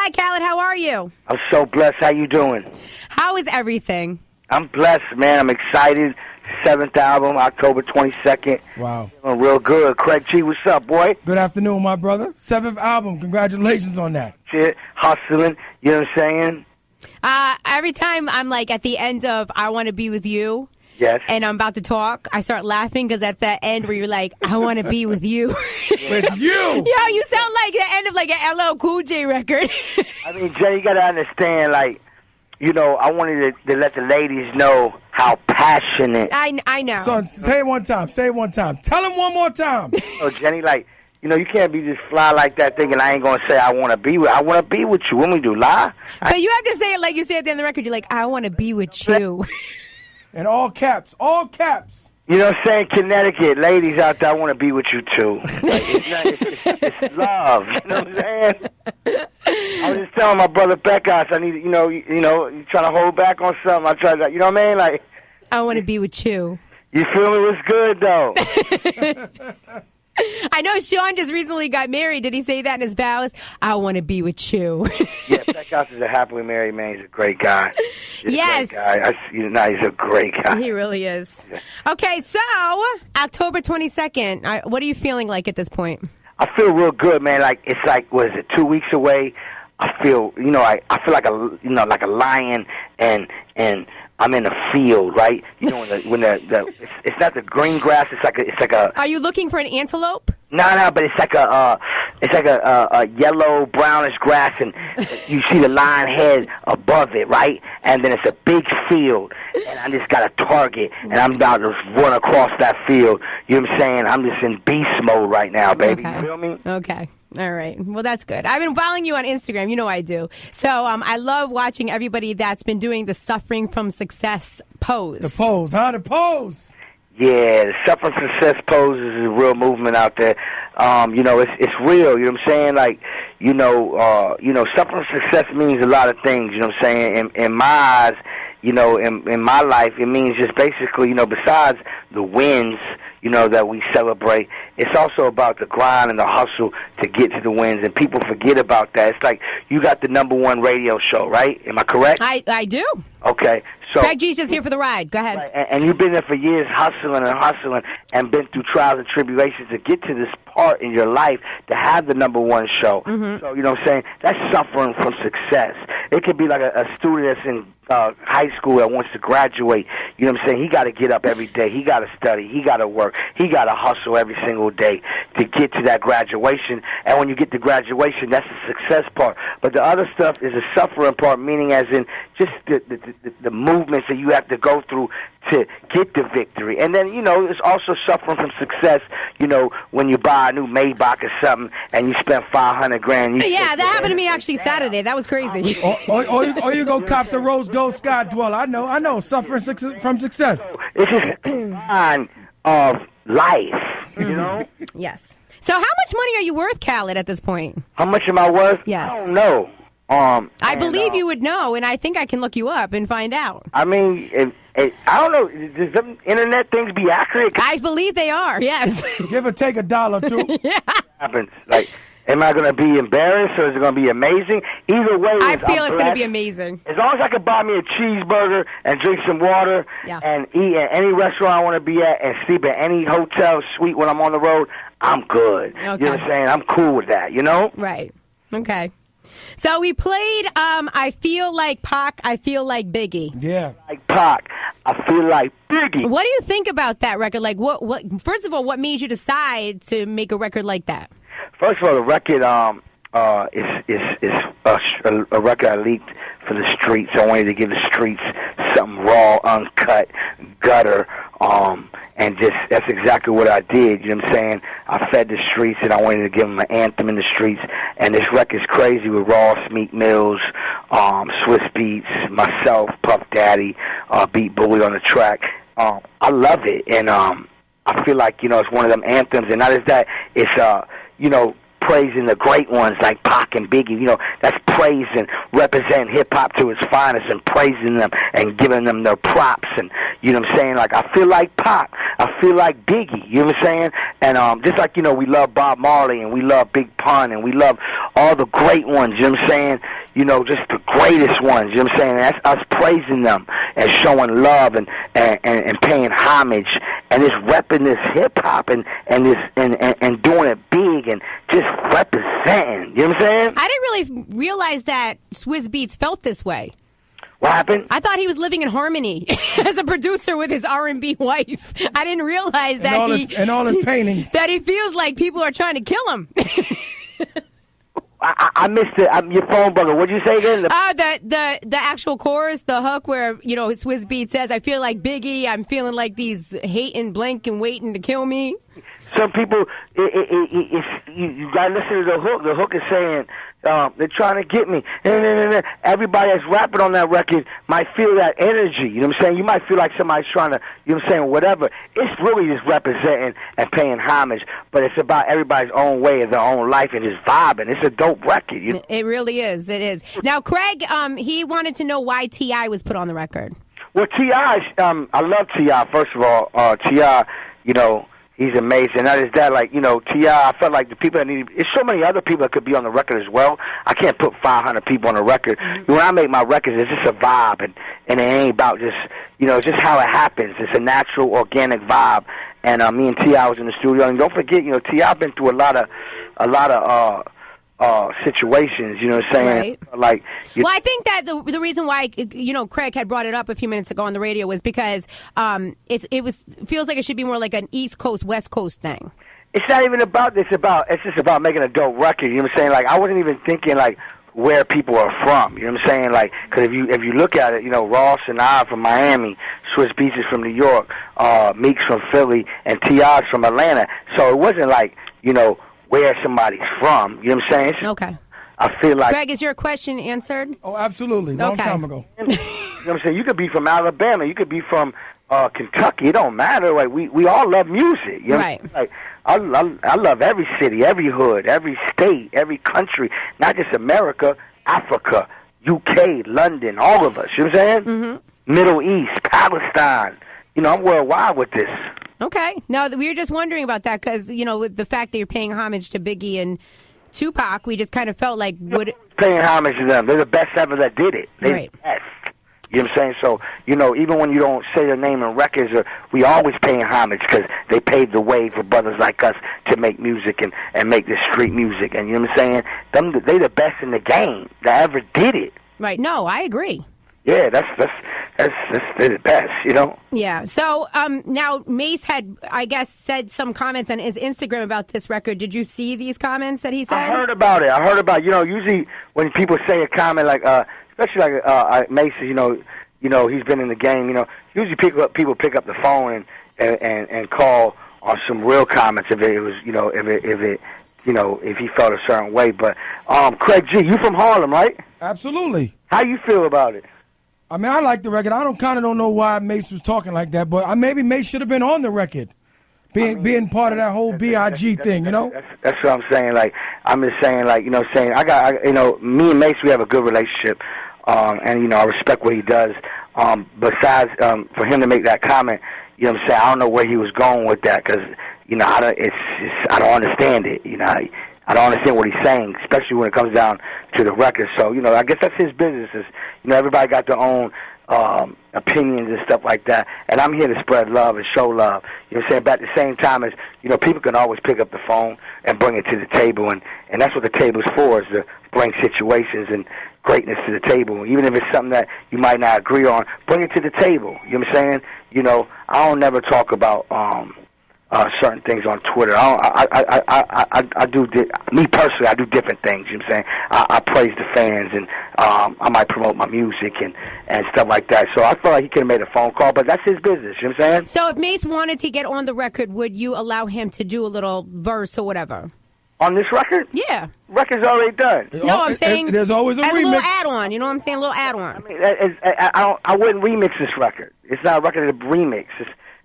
Hi, Khaled. How are you? I'm so blessed. How you doing? How is everything? I'm blessed, man. I'm excited. 7th album, October 22nd. Wow. Feeling real good. Craig G, what's up, boy? Good afternoon, my brother. 7th album. Congratulations on that. Shit, hustling. You know what I'm saying? Every time I'm like at the end of I Want to Be With You, Yes. and I'm about to talk, I start laughing because at the end where you're like, I want to be with you. With you? Yo, you sound like the end of like an LL Cool J record. I mean, Jay, you got to understand, like, you know, I wanted to let the ladies know how passionate. I know. So say it one time. Say it one time. Tell him one more time. Oh, Jenny, like, you know, you can't be just fly like that thinking I ain't going to say I want to be with you. When we do, lie? But you have to say it like you say at the end of the record. You're like, I want to be with you. In all caps. All caps. You know what I'm saying? Connecticut, ladies out there, I want to be with you, too. Like, it's love. You know what I'm saying? I was just telling my brother Beckas, I need, you know, you trying to hold back on something. I try to, you know what I mean? Like, I want to be with you. You feel me? What's good, though? I know Sean just recently got married. Did he say that in his vows? I want to be with you. Yeah, Beckas is a happily married man. He's a great guy. Yes. He's a great guy. He really is. Okay, so October 22nd. What are you feeling like at this point? I feel real good, man. Like, it's like, what is it, 2 weeks away? I feel, you know, I feel like a lion, and I'm in a field, right? You know, when it's not the green grass. It's like a. Are you looking for an antelope? No, but it's like a yellow brownish grass, and you see the lion head above it, right? And then it's a big field, and I just got a target, and I'm about to run across that field. You know what I'm saying? I'm just in beast mode right now, baby. Okay. You feel me? Okay. All right. Well, that's good. I've been following you on Instagram. You know I do. So I love watching everybody that's been doing the Suffering from Success pose. The pose, huh? The pose. Yeah, the Suffering from Success pose is a real movement out there. You know, it's real. You know what I'm saying? Like, you know, Suffering from Success means a lot of things. You know what I'm saying? In my eyes, you know, in my life, it means just basically, you know, besides the wins, you know, that we celebrate, it's also about the grind and the hustle to get to the wins, and people forget about that. It's like you got the #1 radio show, right? Am I correct? I do. Okay. So Craig G's just here for the ride. Go ahead. Right, and you've been there for years hustling and been through trials and tribulations to get to this part in your life to have the #1 show. Mm-hmm. So, you know what I'm saying? That's suffering from success. It could be like a student that's in high school that wants to graduate. You know what I'm saying? He got to get up every day. He got to study. He got to work. He got to hustle every single day to get to that graduation. And when you get to graduation, that's the success part. But the other stuff is the suffering part, meaning as in just the movements that you have to go through to get the victory. And then, you know, it's also suffering from success, you know, when you buy a new Maybach or something and you spend $500,000. Yeah, that happened to me actually Saturday. That was crazy. Or you go cop the Rose Gold Sky Dweller. I know. Suffering from success. It's just a sign of life, you know? Yes. So how much money are you worth, Khaled, at this point? How much am I worth? Yes. I don't know. I believe you would know, and I think I can look you up and find out. I mean, I don't know. Does them internet things be accurate? I believe they are, yes. Give or take $1 or $2. Yeah. Happens. Like, am I going to be embarrassed or is it going to be amazing? Either way, I feel it's going to be amazing. As long as I can buy me a cheeseburger and drink some water and eat at any restaurant I want to be at and sleep at any hotel suite when I'm on the road, I'm good. Okay. You know what I'm saying? I'm cool with that, you know? Right. Okay. So we played I Feel Like Pac, I Feel Like Biggie. Yeah. Like Pac, I Feel Like Biggie. What do you think about that record? Like, what? First of all, what made you decide to make a record like that? First of all, the record is a record I leaked for the streets. I wanted to give the streets something raw, uncut, gutter, and just that's exactly what I did. You know what I'm saying? I fed the streets, and I wanted to give them an anthem in the streets. And this record's crazy with Ross, Meek Mills, Swiss Beats, myself, Puff Daddy, Beat Bully on the track. I love it, and I feel like, you know, it's one of them anthems. And not as that, it's you know, praising the great ones like Pac and Biggie. You know, that's praising, representing hip-hop to its finest and praising them and giving them their props. And, You know what I'm saying? Like, I feel like Pac. I feel like Biggie. You know what I'm saying? And just like, we love Bob Marley and we love Big Pun and we love all the great ones. You know what I'm saying? Just the greatest ones. You know what I'm saying? That's us praising them and showing love and paying homage and just repping this hip hop and doing it big and just representing. You know what I'm saying? I didn't really realize that Swizz Beatz felt this way. What happened? I thought he was living in harmony as a producer with his R&B wife. I didn't realize that all his paintings that he feels like people are trying to kill him. I missed it. Your phone bugger. What'd you say again? The actual chorus, the hook where, Swizz Beatz says, I feel like Biggie, I'm feeling like these hating blank and waiting to kill me. Some people, you got to listen to the hook. The hook is saying, they're trying to get me. Everybody that's rapping on that record might feel that energy. You know what I'm saying? You might feel like somebody's trying to, you know what I'm saying, whatever. It's really just representing and paying homage, but it's about everybody's own way of their own life and just vibing. It's a dope record. It really is. It is. Now, Craig, he wanted to know why T.I. was put on the record. Well, T.I., I love T.I., first of all. T.I., he's amazing. That is that, T.I., I felt like the people that need, there's so many other people that could be on the record as well. I can't put 500 people on the record. Mm-hmm. When I make my records, it's just a vibe, and it ain't about just, just how it happens. It's a natural, organic vibe. And me and T.I. was in the studio, and don't forget, T.I. been through a lot of situations, you know what I'm saying? Right. Well, I think that the reason why Craig had brought it up a few minutes ago on the radio was because feels like it should be more like an East Coast West Coast thing. It's not even about this. It's just about making a dope record. You know what I'm saying? Like, I wasn't even thinking where people are from. You know what I'm saying? Like, because if you look at it, Ross and I from Miami, Swizz Beatz is from New York, Meek's from Philly, and T.I.'s from Atlanta. So it wasn't like where somebody's from. You know what I'm saying? Okay. I feel like... Greg, is your question answered? Oh, absolutely. Long time ago. You know what I'm saying? You could be from Alabama. You could be from Kentucky. It don't matter. Like, we all love music. You know right. What I mean? Like, I love every city, every hood, every state, every country. Not just America, Africa, UK, London, all of us. You know what I'm saying? Mm-hmm. Middle East, Palestine. I'm worldwide with this. Okay. Now, we were just wondering about that because, with the fact that you're paying homage to Biggie and Tupac, we just kind of felt like... Paying homage to them. They're the best ever that did it. They're right. the best. You know what I'm saying? So, even when you don't say their name in records, we always paying homage because they paved the way for brothers like us to make music and make this street music. And you know what I'm saying? They the best in the game that ever did it. Right. No, I agree. Yeah, they're the best, Yeah. So now Mase had, I guess, said some comments on his Instagram about this record. Did you see these comments that he said? I heard about it. Usually when people say a comment especially like Mase, he's been in the game. Usually people pick up the phone and call on some real comments if it was, if he felt a certain way. But Craig G, you from Harlem, right? Absolutely. How you feel about it? I mean, I like the record. I don't know why Mase was talking like that, but maybe Mase should have been on the record, being part of that whole B.I.G. thing, That's what I'm saying. Like, I'm just saying, me and Mase, we have a good relationship, and I respect what he does. Besides, for him to make that comment, you know what I'm saying, I don't know where he was going with that because, I don't understand it. I don't understand what he's saying, especially when it comes down to the record. So, I guess that's his business. Everybody got their own opinions and stuff like that. And I'm here to spread love and show love. You know what I'm saying? But at the same time, people can always pick up the phone and bring it to the table. And that's what the table's for, is to bring situations and greatness to the table. Even if it's something that you might not agree on, bring it to the table. You know what I'm saying? I don't never talk about... certain things on Twitter. I do me personally, I do different things. You know what I'm saying? I praise the fans, and I might promote my music and stuff like that. So I feel like he could have made a phone call, but that's his business. You know what I'm saying? So if Mase wanted to get on the record, would you allow him to do a little verse or whatever? On this record? Yeah. Record's already done. No, I'm saying there's always a remix. little add-on. You know what I'm saying? A little add-on. I mean, I wouldn't remix this record. It's not a record of remix.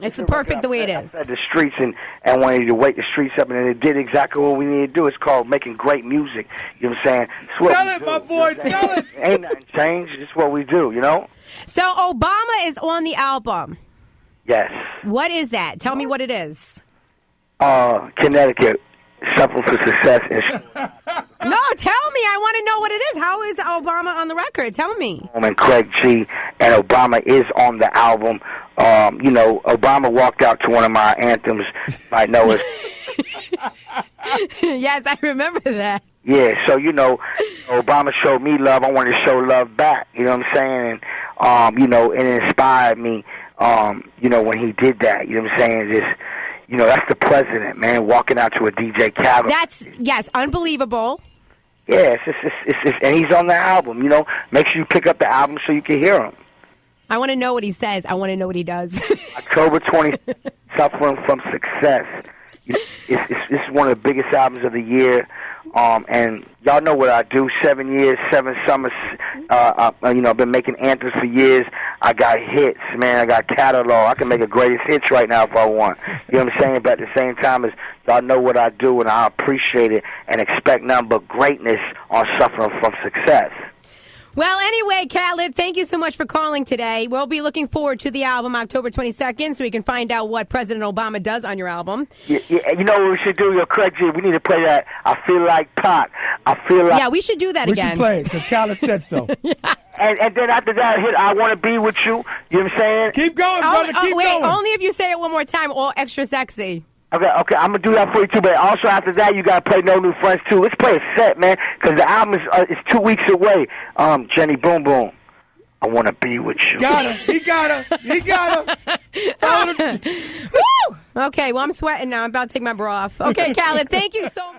It's the perfect the way it is. The streets and wanted to wake the streets up, and it did exactly what we needed to do. It's called making great music. You know what I'm saying? Sell it, my boy, sell it. Ain't nothing changed. It's what we do, So Obama is on the album. Yes. What is that? Tell me what it is. Connecticut, suffering for success. No, tell me. I want to know what it is. How is Obama on the record? Tell me. And Craig G. and Obama is on the album. You know, Obama walked out to one of my anthems. I know it. Yes, I remember that. Yeah, so, you know, Obama showed me love. I wanted to show love back. You know what I'm saying? And, you know, it inspired me, you know, when he did that. You know what I'm saying? Just, you know, that's the president, man, walking out to a DJ Khaled. Yes, unbelievable. Yeah, and he's on the album, you know. Make sure you pick up the album so you can hear him. I want to know what he says. I want to know what he does. October 20th, Suffering from Success. It's one of the biggest albums of the year. And y'all know what I do. 7 years, 7 summers. You know, I've been making anthems for years. I got hits, man. I got catalog. I can make a greatest hits right now if I want. You know what I'm saying? But at the same time, y'all know what I do, and I appreciate it and expect nothing but greatness on Suffering from Success. Well, anyway, Khaled, thank you so much for calling today. We'll be looking forward to the album October 22nd so we can find out what President Obama does on your album. Yeah, you know what we should do? Yo, Craig G, we need to play that I Feel Like Pac. I Feel Like... Yeah, we should do that again. We should play it because Khaled said so. Yeah. And then after that, hit I Want to Be With You. You know what I'm saying? Keep going, brother. Keep going. Only if you say it one more time, all extra sexy. Okay, I'm going to do that for you, too. But also after that, you got to play No New Friends, too. Let's play a set, man, because the album is 2 weeks away. Jenny Boom Boom, I Want to Be With You. Got her. He got her. He got her. Woo! Okay, well, I'm sweating now. I'm about to take my bra off. Okay, Khaled, thank you so much.